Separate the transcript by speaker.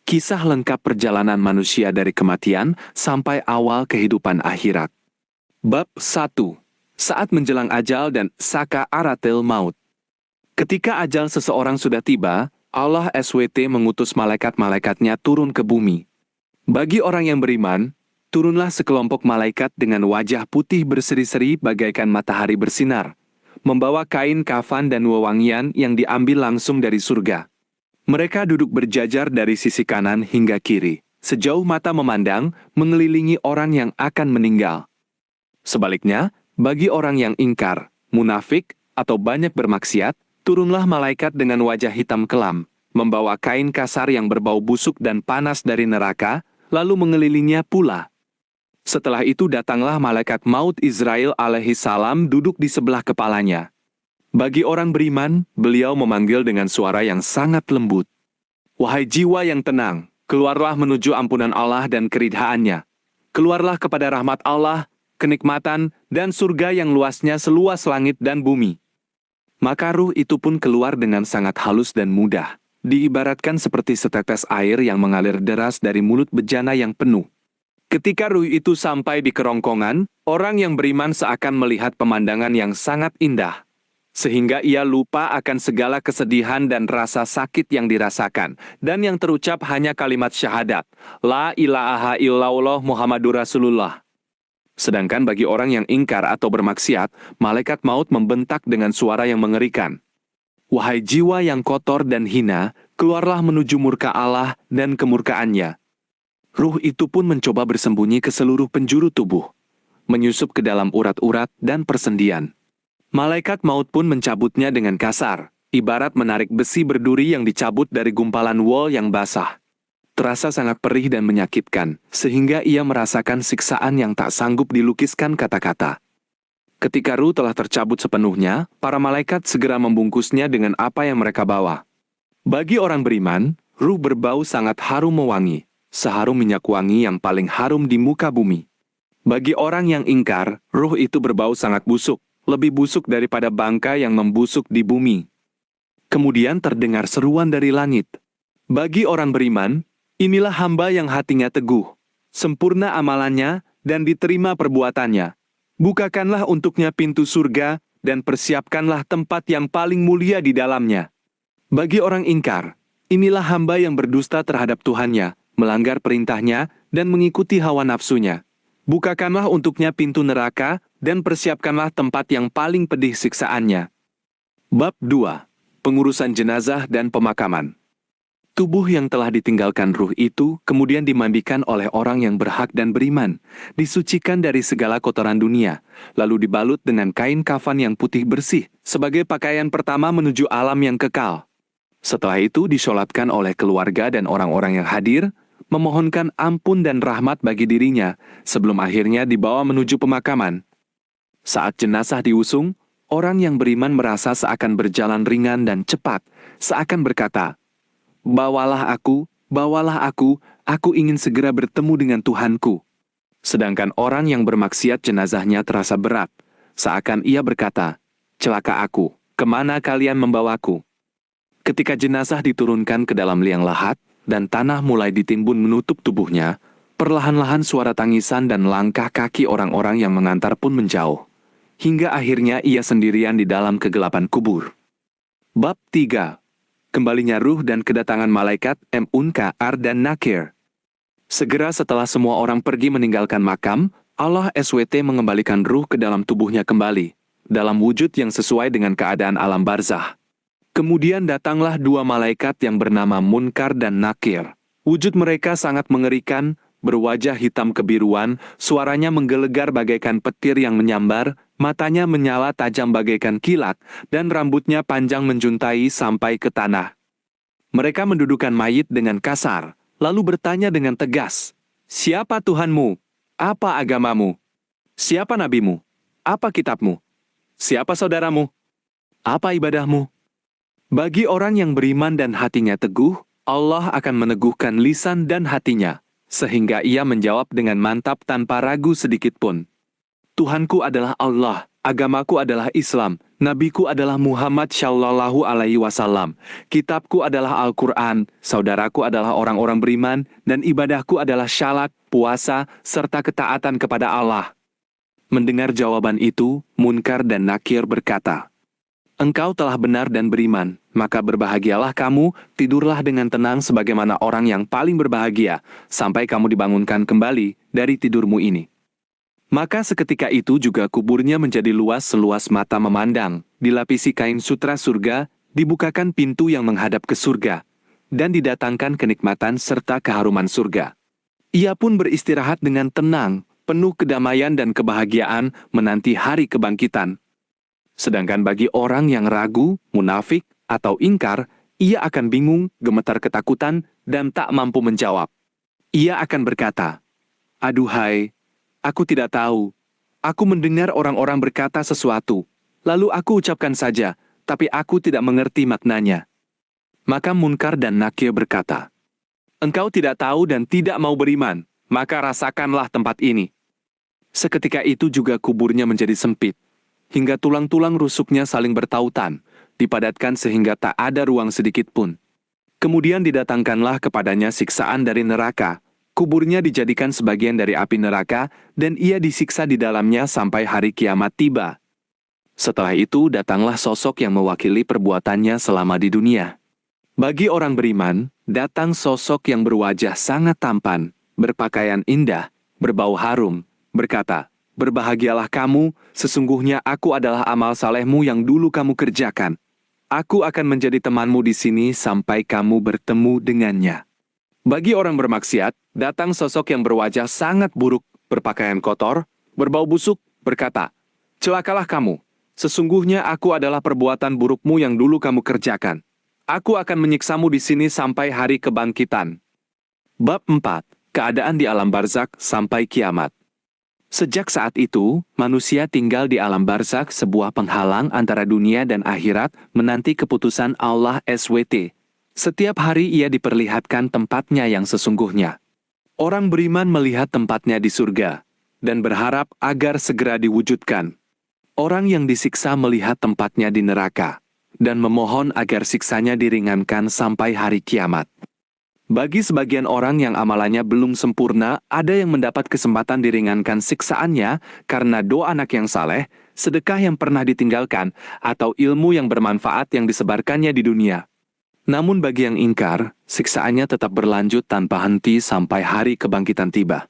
Speaker 1: Kisah lengkap perjalanan manusia dari kematian sampai awal kehidupan akhirat. Bab 1. Saat menjelang ajal dan sakaratil maut. Ketika ajal seseorang sudah tiba, Allah SWT mengutus malaikat-malaikatnya turun ke bumi. Bagi orang yang beriman, turunlah sekelompok malaikat dengan wajah putih berseri-seri bagaikan matahari bersinar, membawa kain kafan dan wewangian yang diambil langsung dari surga. Mereka duduk berjajar dari sisi kanan hingga kiri, sejauh mata memandang, mengelilingi orang yang akan meninggal. Sebaliknya, bagi orang yang ingkar, munafik, atau banyak bermaksiat, turunlah malaikat dengan wajah hitam kelam, membawa kain kasar yang berbau busuk dan panas dari neraka, lalu mengelilinginya pula. Setelah itu datanglah malaikat maut Israel alaihi salam duduk di sebelah kepalanya. Bagi orang beriman, beliau memanggil dengan suara yang sangat lembut. Wahai jiwa yang tenang, keluarlah menuju ampunan Allah dan keridhaannya. Keluarlah kepada rahmat Allah, kenikmatan, dan surga yang luasnya seluas langit dan bumi. Maka ruh itu pun keluar dengan sangat halus dan mudah, diibaratkan seperti setetes air yang mengalir deras dari mulut bejana yang penuh. Ketika ruh itu sampai di kerongkongan, orang yang beriman seakan melihat pemandangan yang sangat indah, sehingga ia lupa akan segala kesedihan dan rasa sakit yang dirasakan, dan yang terucap hanya kalimat syahadat, La ilaha illallah Muhammadur Rasulullah. Sedangkan bagi orang yang ingkar atau bermaksiat, malaikat maut membentak dengan suara yang mengerikan. Wahai jiwa yang kotor dan hina, keluarlah menuju murka Allah dan kemurkaannya. Ruh itu pun mencoba bersembunyi ke seluruh penjuru tubuh, menyusup ke dalam urat-urat dan persendian. Malaikat maut pun mencabutnya dengan kasar, ibarat menarik besi berduri yang dicabut dari gumpalan wol yang basah. Terasa sangat perih dan menyakitkan, sehingga ia merasakan siksaan yang tak sanggup dilukiskan kata-kata. Ketika ruh telah tercabut sepenuhnya, para malaikat segera membungkusnya dengan apa yang mereka bawa. Bagi orang beriman, ruh berbau sangat harum mewangi, seharum minyak wangi yang paling harum di muka bumi. Bagi orang yang ingkar, ruh itu berbau sangat busuk, lebih busuk daripada bangka yang membusuk di bumi. Kemudian terdengar seruan dari langit. Bagi orang beriman, inilah hamba yang hatinya teguh, sempurna amalannya, dan diterima perbuatannya. Bukakanlah untuknya pintu surga, dan persiapkanlah tempat yang paling mulia di dalamnya. Bagi orang ingkar, inilah hamba yang berdusta terhadap Tuhannya, melanggar perintahnya, dan mengikuti hawa nafsunya. Bukakanlah untuknya pintu neraka, dan persiapkanlah tempat yang paling pedih siksaannya. Bab 2. Pengurusan jenazah dan pemakaman. Tubuh yang telah ditinggalkan ruh itu kemudian dimandikan oleh orang yang berhak dan beriman, disucikan dari segala kotoran dunia, lalu dibalut dengan kain kafan yang putih bersih, sebagai pakaian pertama menuju alam yang kekal. Setelah itu disolatkan oleh keluarga dan orang-orang yang hadir, memohonkan ampun dan rahmat bagi dirinya, sebelum akhirnya dibawa menuju pemakaman. Saat jenazah diusung, orang yang beriman merasa seakan berjalan ringan dan cepat, seakan berkata, bawalah aku ingin segera bertemu dengan Tuhanku. Sedangkan orang yang bermaksiat jenazahnya terasa berat, seakan ia berkata, celaka aku, kemana kalian membawaku? Ketika jenazah diturunkan ke dalam liang lahat, dan tanah mulai ditimbun menutup tubuhnya, perlahan-lahan suara tangisan dan langkah kaki orang-orang yang mengantar pun menjauh. Hingga akhirnya ia sendirian di dalam kegelapan kubur. Bab 3. Kembalinya ruh dan kedatangan malaikat Munkar dan Nakir. Segera setelah semua orang pergi meninggalkan makam, Allah SWT mengembalikan ruh ke dalam tubuhnya kembali, dalam wujud yang sesuai dengan keadaan alam barzah. Kemudian datanglah dua malaikat yang bernama Munkar dan Nakir. Wujud mereka sangat mengerikan, berwajah hitam kebiruan, suaranya menggelegar bagaikan petir yang menyambar, matanya menyala tajam bagaikan kilat, dan rambutnya panjang menjuntai sampai ke tanah. Mereka mendudukan mayit dengan kasar, lalu bertanya dengan tegas, siapa Tuhanmu? Apa agamamu? Siapa nabimu? Apa kitabmu? Siapa saudaramu? Apa ibadahmu? Bagi orang yang beriman dan hatinya teguh, Allah akan meneguhkan lisan dan hatinya, sehingga ia menjawab dengan mantap tanpa ragu sedikitpun. Tuhanku adalah Allah, Agamaku adalah Islam, nabiku adalah Muhammad Shallallahu Alaihi Wasallam, kitabku adalah Al-Quran, saudaraku adalah orang-orang beriman, dan ibadahku adalah syalat, puasa, serta ketaatan kepada Allah. Mendengar jawaban itu, Munkar dan Nakir berkata, "Engkau telah benar dan beriman, maka berbahagialah kamu, tidurlah dengan tenang sebagaimana orang yang paling berbahagia, sampai kamu dibangunkan kembali dari tidurmu ini." Maka seketika itu juga kuburnya menjadi luas seluas mata memandang, dilapisi kain sutra surga, dibukakan pintu yang menghadap ke surga, dan didatangkan kenikmatan serta keharuman surga. Ia pun beristirahat dengan tenang, penuh kedamaian dan kebahagiaan menanti hari kebangkitan. Sedangkan bagi orang yang ragu, munafik, atau ingkar, ia akan bingung, gemetar ketakutan, dan tak mampu menjawab. Ia akan berkata, "Aduhai, aku tidak tahu. Aku mendengar orang-orang berkata sesuatu, lalu aku ucapkan saja, tapi aku tidak mengerti maknanya." Maka Munkar dan Nakir berkata, "Engkau tidak tahu dan tidak mau beriman, maka rasakanlah tempat ini." Seketika itu juga kuburnya menjadi sempit, hingga tulang-tulang rusuknya saling bertautan, dipadatkan sehingga tak ada ruang sedikit pun. Kemudian didatangkanlah kepadanya siksaan dari neraka. Kuburnya dijadikan sebagian dari api neraka, dan ia disiksa di dalamnya sampai hari kiamat tiba. Setelah itu datanglah sosok yang mewakili perbuatannya selama di dunia. Bagi orang beriman, datang sosok yang berwajah sangat tampan, berpakaian indah, berbau harum, berkata, "Berbahagialah kamu, sesungguhnya aku adalah amal salehmu yang dulu kamu kerjakan. Aku akan menjadi temanmu di sini sampai kamu bertemu dengannya." Bagi orang bermaksiat, datang sosok yang berwajah sangat buruk, berpakaian kotor, berbau busuk, berkata, "Celakalah kamu, sesungguhnya aku adalah perbuatan burukmu yang dulu kamu kerjakan. Aku akan menyiksamu di sini sampai hari kebangkitan." Bab 4. Keadaan di alam barzakh sampai kiamat. Sejak saat itu, manusia tinggal di alam barzakh, sebuah penghalang antara dunia dan akhirat, menanti keputusan Allah SWT. Setiap hari ia diperlihatkan tempatnya yang sesungguhnya. Orang beriman melihat tempatnya di surga, dan berharap agar segera diwujudkan. Orang yang disiksa melihat tempatnya di neraka, dan memohon agar siksanya diringankan sampai hari kiamat. Bagi sebagian orang yang amalannya belum sempurna, ada yang mendapat kesempatan diringankan siksaannya karena doa anak yang saleh, sedekah yang pernah ditinggalkan, atau ilmu yang bermanfaat yang disebarkannya di dunia. Namun bagi yang ingkar, siksaannya tetap berlanjut tanpa henti sampai hari kebangkitan tiba.